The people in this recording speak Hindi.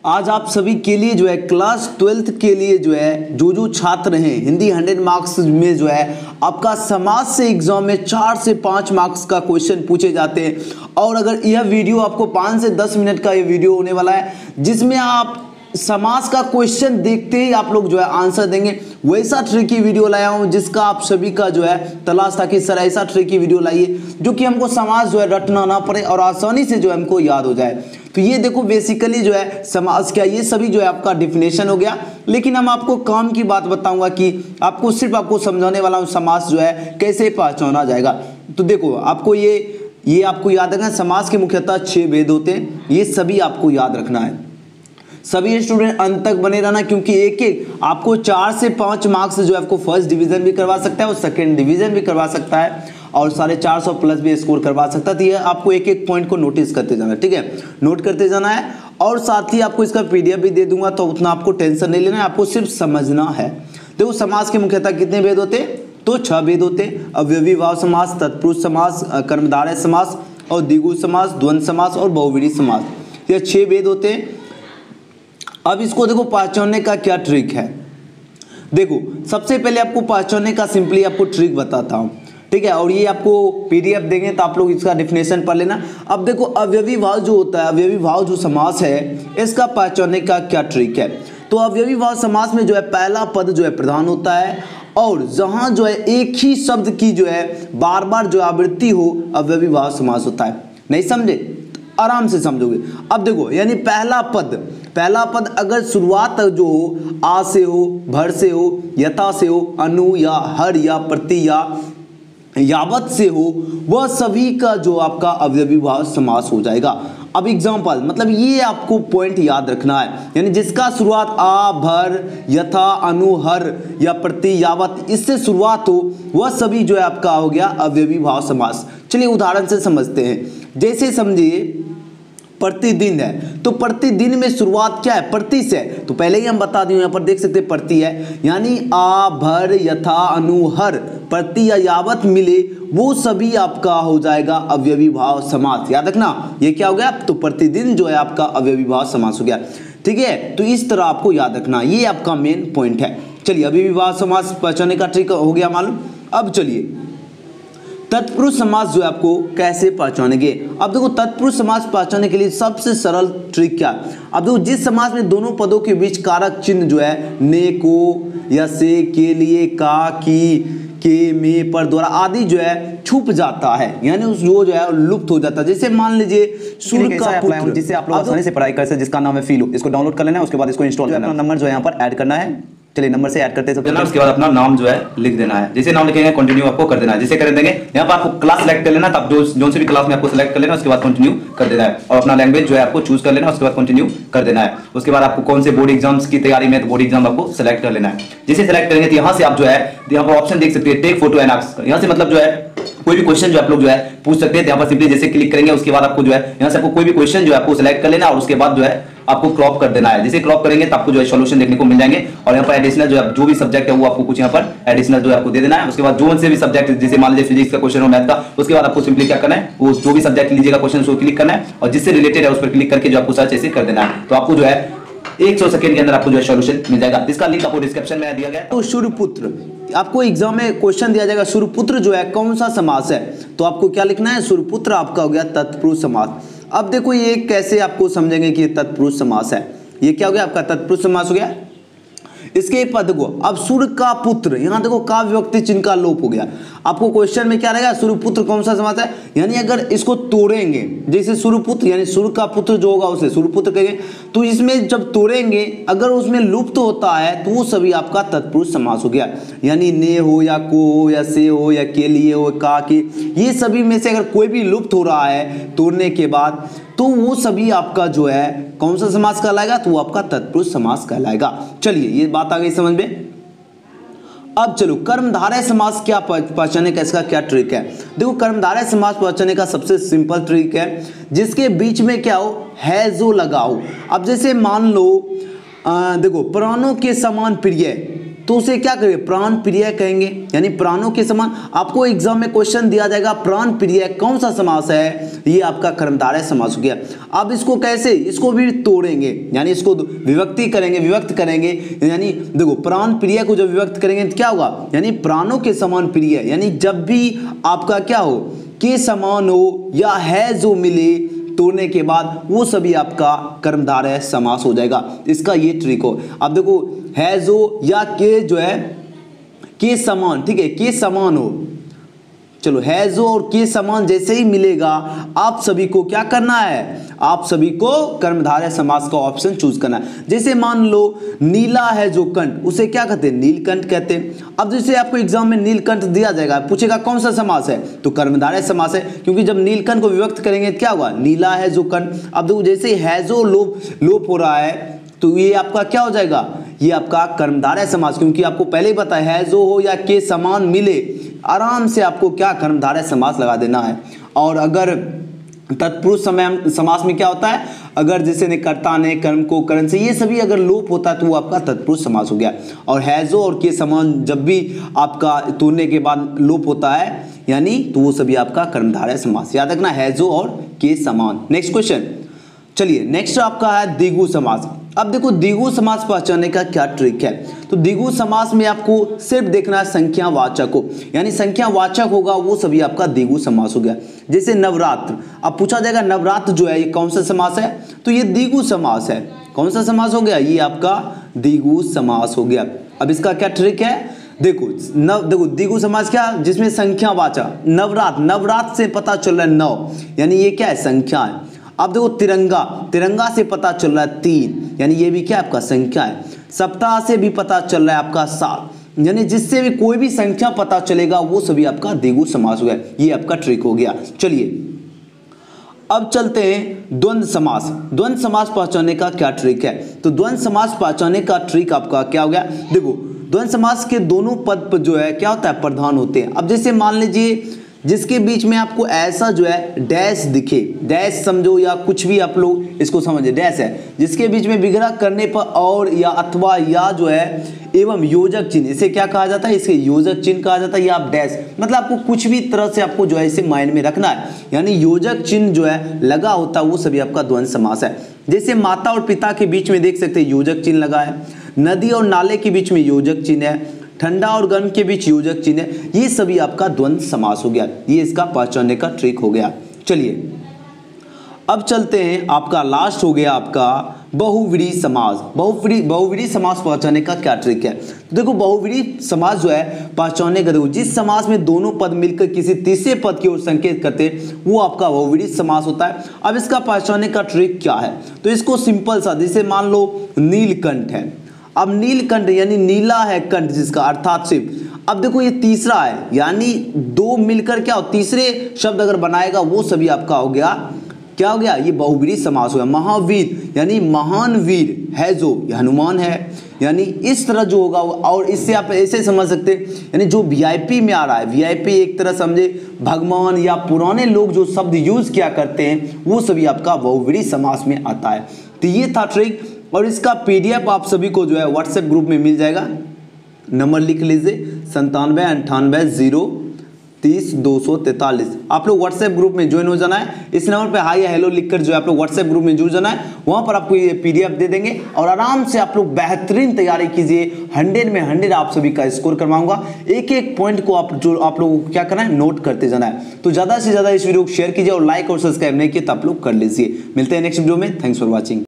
आज आप सभी के लिए जो है क्लास 12th के लिए जो है जो छात्र हैं हिंदी 100 मार्क्स में जो है आपका समाज से एग्जाम में 4 से 5 मार्क्स का क्वेश्चन पूछे जाते हैं। और अगर यह वीडियो आपको 5 से 10 मिनट का ये वीडियो होने वाला है जिसमें आप समाज का क्वेश्चन देखते ही आप लोग जो है आंसर देंगे, वैसा ट्रिकी वीडियो लाया हूं जिसका आप सभी का जो है तलाश था कि सर ऐसा ट्रिकी वीडियो लाइए जो कि हमको समाज जो है रटना ना पड़े और आसानी से जो है हमको याद हो जाए। तो ये देखो बेसिकली जो है समाज क्या, ये सभी जो है आपका डिफिनेशन हो गया, लेकिन हम आपको काम की बात बताऊंगा कि आपको सिर्फ आपको समझाने वाला हूं समाज जो है कैसे पहचाना जाएगा। तो देखो आपको ये आपको याद रखना, समाज के मुख्यतः 6 भेद होते हैं, ये सभी आपको याद रखना है। सभी स्टूडेंट अंत तक बने रहना क्योंकि एक आपको 4 से 5 मार्क्स जो है आपको फर्स्ट डिवीजन भी करवा सकता है और सेकंड डिवीजन भी करवा सकता है और 450 प्लस भी स्कोर करवा सकता है। तो ये आपको एक कोपॉइंट को नोटिस करते जाना है, ठीक है, नोट करते जाना है। और साथ ही आपको इसका पीडीएफ भी दे दूंगा, तो उतना आपको टेंशन नहीं लेना है, आपको सिर्फ समझना है। देखो समाज के मुख्यतः कितने भेद होते हैं, तो 6 भेद होते हैं। अवयवी भाव समास, तत्पुरुष समास, कर्मधारय समास और द्विगु समास, द्वंद्व समास और बहुव्रीहि समास, ये 6 भेद होते हैं। अब इसको देखो पहचानने का क्या ट्रिक है। देखो सबसे पहले आपको पहचानने का सिंपली आपको ट्रिक बताता हूं, ठीक है, और ये आपको पीडीएफ देंगे तो आप लोग इसका डेफिनेशन पढ़ लेना। अब देखो अवयवी भाव जो होता है, अवयवी भाव जो समास है, इसका पहचानने का क्या ट्रिक है। तो अवयवी भाव समास में जो है पहला पद जो है प्रधान होता है और जहां जो है एक ही शब्द की जो है बार बार जो आवृत्ति हो, अवयवी भाव समास होता है। नहीं समझे? आराम से समझोगे। अब देखो यानी पहला पद अगर शुरुआत जो हो आ से हो, भर से हो, यथा से हो, अनु या हर या प्रति या यावत से हो, वह सभी का जो आपका अवयवी भाव समास हो जाएगा। अब एग्जांपल मतलब ये आपको पॉइंट याद रखना है, यानी जिसका शुरुआत आ, भर, यथा, अनु, हर या प्रति, यावत इससे शुरुआत हो, वह सभी जो है आपका हो गया अवयवी भाव समास। चलिए उदाहरण से समझते हैं। जैसे समझिए प्रतिदिन है, तो प्रतिदिन में शुरुआत क्या है, प्रति से, तो पहले ही हम बता दें, यहाँ पर देख सकते हैं प्रति है, यानी आ, भर, यथा, अनु, हर, प्रति या यावत मिले वो सभी आपका हो जाएगा अवयवी भाव समास। याद रखना ये क्या हो गया, तो प्रतिदिन जो है आपका अवयवी भाव समास हो गया, ठीक है। तो इस तरह आपको याद रखना, ये आपका मेन पॉइंट है। चलिए अवयवी भाव समास पहचानने का ट्रिक हो गया मालूम। अब चलिए तत्पुरुष समास जो है आपको कैसे पहचानेंगे। अब देखो तत्पुरुष समास पहचानने के लिए सबसे सरल ट्रिक क्या है। अब देखो जिस समास में दोनों पदों के बीच कारक चिन्ह जो है ने, को या से, के लिए, का, की, के, में, पर, द्वारा आदि जो है छुप जाता है, यानी उस जो है लुप्त हो जाता है। जैसे मान लीजिए सूर्य का पुत्र, जिससे आप लोग आसानी से पढ़ाई कर सकते, जिसका नाम है फीलो, इसको डाउनलोड कर लेना है, उसके बाद इसको इंस्टॉल करना है, नंबर जो है यहाँ पर ऐड करना है। चलिए नंबर से ऐड करते हैं सबसे, उसके बाद अपना नाम जो है लिख देना है। जैसे नाम लिखेंगे कंटिन्यू आपको कर देना है। जैसे कर देंगे यहाँ पर आपको क्लास सेलेक्ट कर लेना, तब जो से भी क्लास में आपको सेलेक्ट कर लेना, उसके बाद कंटिन्यू कर देना है और अपना लैंग्वेज जो है आपको चूज कर लेना, उसके बाद कंटिन्यू कर देना है। उसके बाद आपको कौन से बोर्ड एग्जाम्स की तैयारी में, तो बोर्ड एग्जाम आपको सेलेक्ट कर लेना है। जैसे सेलेक्ट करेंगे तो यहाँ से आप जो है यहाँ पर ऑप्शन देख सकते हैं टेक फोटो एंड आंसर। यहाँ से मतलब जो है कोई भी क्वेश्चन जो आप लोग जो है पूछ सकते हैं। यहाँ पर सिंपली जैसे क्लिक करेंगे उसके बाद आपको जो है यहाँ से आपको कोई भी क्वेश्चन जो है आपको सेलेक्ट कर लेना और उसके बाद जो है आपको क्रॉप कर देना है। जैसे क्रॉप करेंगे तो आपको जो है सॉल्यूशन देखने को मिल जाएंगे और यहाँ पर एडिशनल जो है जो भी सब्जेक्ट है वो आपको कुछ यहाँ पर एडिशनल जो है आपको दे देना है। उसके बाद जो से भी सब्जेक्ट, जैसे मान लीजिए फिजिक्स का क्वेश्चन हो, मैथ का, उसके बाद आपको सिंपली क्या करना है, वो जो भी सब्जेक्ट लीजिएगा क्वेश्चन उसको क्लिक करना है और जिससे रिलेटेड है उस पर क्लिक करके जो आपको सर्च ऐसे कर देना है। तो आपको जो है 100 सेकंड के अंदर आपको जो है सॉल्यूशन मिल जाएगा। इसका लिंक आपको डिस्क्रिप्शन में दिया गया है। तो सूर्यपुत्र आपको एग्जाम में क्वेश्चन दिया जाएगा, सूर्यपुत्र जो है कौन सा समास है, तो आपको क्या लिखना है, सूर्यपुत्र आपका हो गया तत्पुरुष समास। अब देखो ये कैसे आपको समझेंगे कि ये तत्पुरुष समास है, ये क्या हो गया आपका तत्पुरुष समास हो गया। इसके पद को अब सूर्य का पुत्र, यहां देखो का विभक्ति चिन्ह का लोप हो गया। आपको क्वेश्चन में क्या रहेगा, सूर्यपुत्र कौन सा समास है, यानी अगर इसको तोड़ेंगे, जैसे सूर्यपुत्र यानी सूर्य का पुत्र जो होगा उसे सूर्यपुत्र कहेंगे, तो इसमें जब तोड़ेंगे अगर उसमें लुप्त होता है तो वो सभी आपका तत्पुरुष समास हो गया। यानी ने हो या को हो या से हो या के लिए हो, का, की, ये सभी में से अगर कोई भी लुप्त हो रहा है तोड़ने के बाद तो वो सभी आपका जो है कौन सा समास कहलाएगा, तो वो आपका तत्पुरुष समास कहलाएगा। चलिए ये बात आ गई समझ में। अब चलो कर्मधारय समास क्या पहचानने का इसका क्या ट्रिक है। देखो कर्मधारय समास पहचानने का सबसे सिंपल ट्रिक है, जिसके बीच में क्या हो, है जो लगाओ। अब जैसे मान लो देखो प्राणों के समान प्रिय, तो उसे क्या करेंगे, प्राण प्रिय कहेंगे, यानी प्राणों के समान। आपको एग्जाम में क्वेश्चन दिया जाएगा प्राण प्रिय कौन सा समास है, ये आपका कर्मधारय समास हो गया। अब इसको कैसे, इसको भी तोड़ेंगे, यानी इसको विभक्ति करेंगे, विभक्त करेंगे, यानी देखो प्राण प्रिय को जब विभक्त करेंगे तो क्या होगा, यानी प्राणों के समान प्रिय, यानी जब भी आपका क्या हो, के समान हो या है जो मिले, तोड़ने के बाद वो सभी आपका कर्मधारय समास हो जाएगा। इसका ये ट्रिक हो। अब देखो है जो या के जो है के समान, ठीक है, के समान हो, चलो है जो और के समान जैसे ही मिलेगा आप सभी को क्या करना है, आप सभी को कर्मधारय समास का ऑप्शन चूज करना है। जैसे मान लो नीला है जो कंठ, उसे क्या कहते हैं, नीलकंठ कहते हैं। अब जैसे आपको एग्जाम में नीलकंठ दिया जाएगा, पूछेगा कौन सा समास है, तो कर्मधारय समास है, क्योंकि जब नीलकंठ को विभक्त करेंगे क्या होगा, नीला है जो कंठ। अब देखो जैसे है जो लोप हो रहा है, तो ये आपका क्या हो जाएगा, ये आपका कर्मधारय समास, क्योंकि आपको पहले ही पता है जो हो या के समान मिले, आराम से आपको क्या कर्मधारय समास लगा देना है। और अगर तत्पुरुष समास में क्या होता है, अगर जैसे ने कर्ता ने कर्म को करण से ये सभी अगर लोप होता है तो वो आपका तत्पुरुष समास हो गया। और है जो और के समान जब भी आपका तोड़ने के बाद लोप होता है, यानी तो वो सभी आपका कर्मधारय समास। याद रखना है जो और के समान। नेक्स्ट क्वेश्चन, चलिए नेक्स्ट आपका है द्विगु समास। अब देखो द्विगु समास पहचानने का क्या ट्रिक है, तो द्विगु समास में आपको सिर्फ देखना है संख्यावाचक हो, यानी संख्यावाचक होगा वो सभी आपका द्विगु समास हो गया। जैसे नवरात्र, अब पूछा जाएगा नवरात्र जो है ये कौन सा समास है, तो ये द्विगु समास है। कौन सा समास हो गया, ये आपका द्विगु समास हो गया। अब इसका क्या ट्रिक है, देखो देखो द्विगु समास क्या, जिसमें संख्यावाचक, नवरात्र से पता चल रहा है 9, यानी ये क्या है, संख्या है। अब देखो तिरंगा से पता चल रहा है 3, यानी ये भी क्या आपका संख्या है। सप्ताह से भी पता चल रहा है आपका 7, यानी जिससे भी कोई भी संख्या पता चलेगा वो सभी आपका द्विगु समास हो गया। ये आपका ट्रिक हो गया। चलिए अब चलते हैं द्वंद्व समास। द्वंद्व समास पहचानने का क्या ट्रिक है, तो द्वंद्व समास पहचानने का ट्रिक आपका क्या हो गया, देखो द्वंद्व समास के दोनों पद पर जो है क्या होता है, प्रधान होते हैं। अब जैसे मान लीजिए जिसके बीच में आपको ऐसा जो है डैश दिखे, डैश समझो या कुछ भी आप लोग इसको समझे, डैश है जिसके बीच में विग्रह करने पर और या अथवा या जो है एवं योजक चिन्ह, इसे क्या कहा जाता है, इसे योजक चिन्ह कहा जाता है, या आप डैश, मतलब आपको कुछ भी तरह से आपको जो है इसे माइंड में रखना है, यानी योजक चिन्ह जो है लगा होता है वो सभी आपका द्वंद्व समास है। जैसे माता और पिता के बीच में देख सकते हैं योजक चिन्ह लगा है, नदी और नाले के बीच में योजक चिन्ह है, ठंडा और गर्म के बीच योजक चिन्ह है, ये सभी आपका द्वंद्व समास हो गया। ये इसका पहचानने का ट्रिक हो गया। चलिए अब चलते हैं, आपका लास्ट हो गया आपका बहुव्रीहि समास। बहुव्रीहि समास पहचानने का क्या ट्रिक है, तो देखो बहुव्रीहि समास जो है पहचानने का, देखो जिस समास में दोनों पद मिलकर किसी तीसरे पद की ओर संकेत करते वो आपका बहुव्रीहि समास होता है। अब इसका पहचानने का ट्रिक क्या है, तो इसको सिंपल सा, जैसे मान लो नीलकंठ है, अब नीलकंठ यानी नीला है कंठ जिसका, अर्थात सिर्फ। अब देखो ये तीसरा है, यानी दो मिलकर क्या हो, तीसरे शब्द अगर बनाएगा वो सभी आपका हो गया, क्या हो गया, ये बहुव्रीहि समास हो गया। महावीर यानी महान वीर है जो, हनुमान है, यानी इस तरह जो होगा। और इससे आप ऐसे समझ सकते हैं, यानी जो वीआईपी में आ रहा है, वीआईपी एक तरह समझे भगवान या पुराने लोग जो शब्द यूज किया करते हैं वो सभी आपका बहुव्रीहि समास में आता है। तो ये था ट्रिक, और इसका पीडीएफ आप सभी को जो है व्हाट्सएप ग्रुप में मिल जाएगा। नंबर लिख लीजिए 9798030243। आप लोग व्हाट्सएप ग्रुप में ज्वाइन हो जाना है। इस नंबर पे हाई या हेलो लिखकर जो है आप लोग व्हाट्सएप ग्रुप में जुड़ जाना है, वहां पर आपको ये पीडीएफ दे देंगे और आराम से आप लोग बेहतरीन तैयारी कीजिए। 100 में 100 आप सभी का स्कोर करवाऊंगा। एक एक पॉइंट को आप लोगों को क्या करना है, नोट करते जाना है। तो ज्यादा से ज्यादा इस वीडियो को शेयर कीजिए और लाइक और सब्सक्राइब नहीं किया तो आप लोग कर लीजिए। मिलते हैं नेक्स्ट वीडियो में। Thanks for watching.